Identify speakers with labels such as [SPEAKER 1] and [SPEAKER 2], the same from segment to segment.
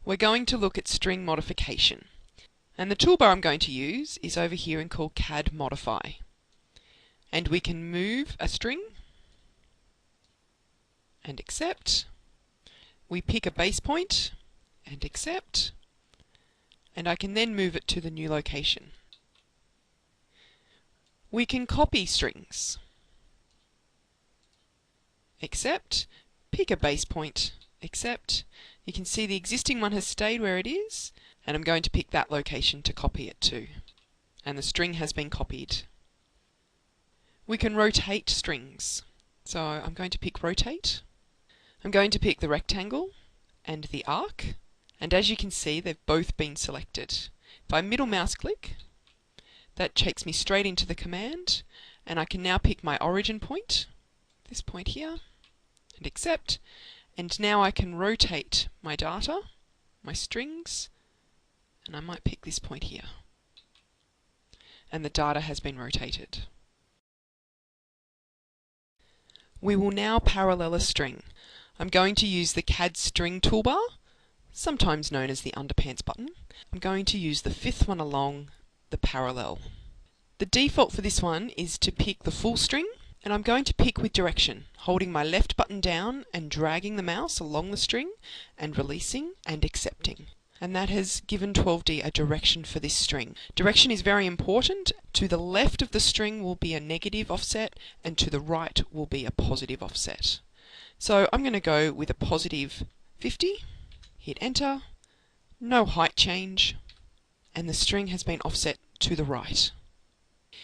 [SPEAKER 1] we're going to look at string modification. And the toolbar I'm going to use is over here and called CAD Modify. And we can move a string and accept. We pick a base point and accept. And I can then move it to the new location. We can copy strings. Accept, pick a base point, accept. You can see the existing one has stayed where it is, and I'm going to pick that location to copy it to. And the string has been copied. We can rotate strings. So I'm going to pick rotate. I'm going to pick the rectangle and the arc, and as you can see they've both been selected. If I middle mouse click, that takes me straight into the command, and I can now pick my origin point, this point here, and accept. And now I can rotate my data, my strings, and I might pick this point here. And the data has been rotated. We will now parallel a string. I'm going to use the CAD string toolbar, sometimes known as the underpants button. I'm going to use the fifth one along, the parallel. The default for this one is to pick the full string, and I'm going to pick with direction, holding my left button down and dragging the mouse along the string and releasing and accepting. And that has given 12D a direction for this string. Direction is very important. To the left of the string will be a negative offset, and to the right will be a positive offset. So I'm going to go with a positive 50, hit enter, no height change, and the string has been offset to the right.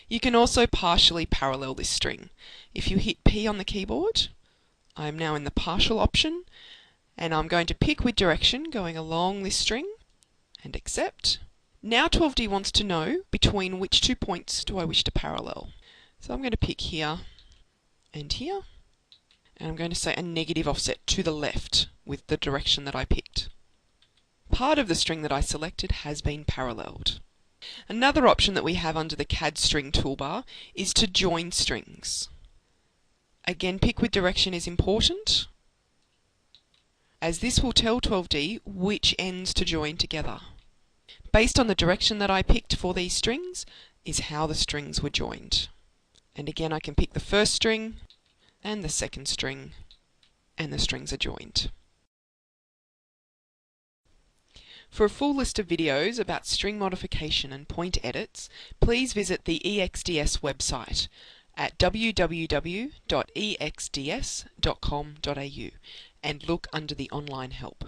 [SPEAKER 1] You can also partially parallel this string. If you hit P on the keyboard, I am now in the partial option, and I'm going to pick with direction going along this string and accept. Now 12D wants to know between which 2 points do I wish to parallel. So I'm going to pick here and here, and I'm going to say a negative offset to the left with the direction that I picked. Part of the string that I selected has been paralleled. Another option that we have under the CAD string toolbar is to join strings. Again, pick with direction is important, as this will tell 12D which ends to join together. Based on the direction that I picked for these strings is how the strings were joined. And again, I can pick the first string and the second string, and the strings are joined. For a full list of videos about string modification and point edits, please visit the EXDS website at www.exds.com.au and look under the online help.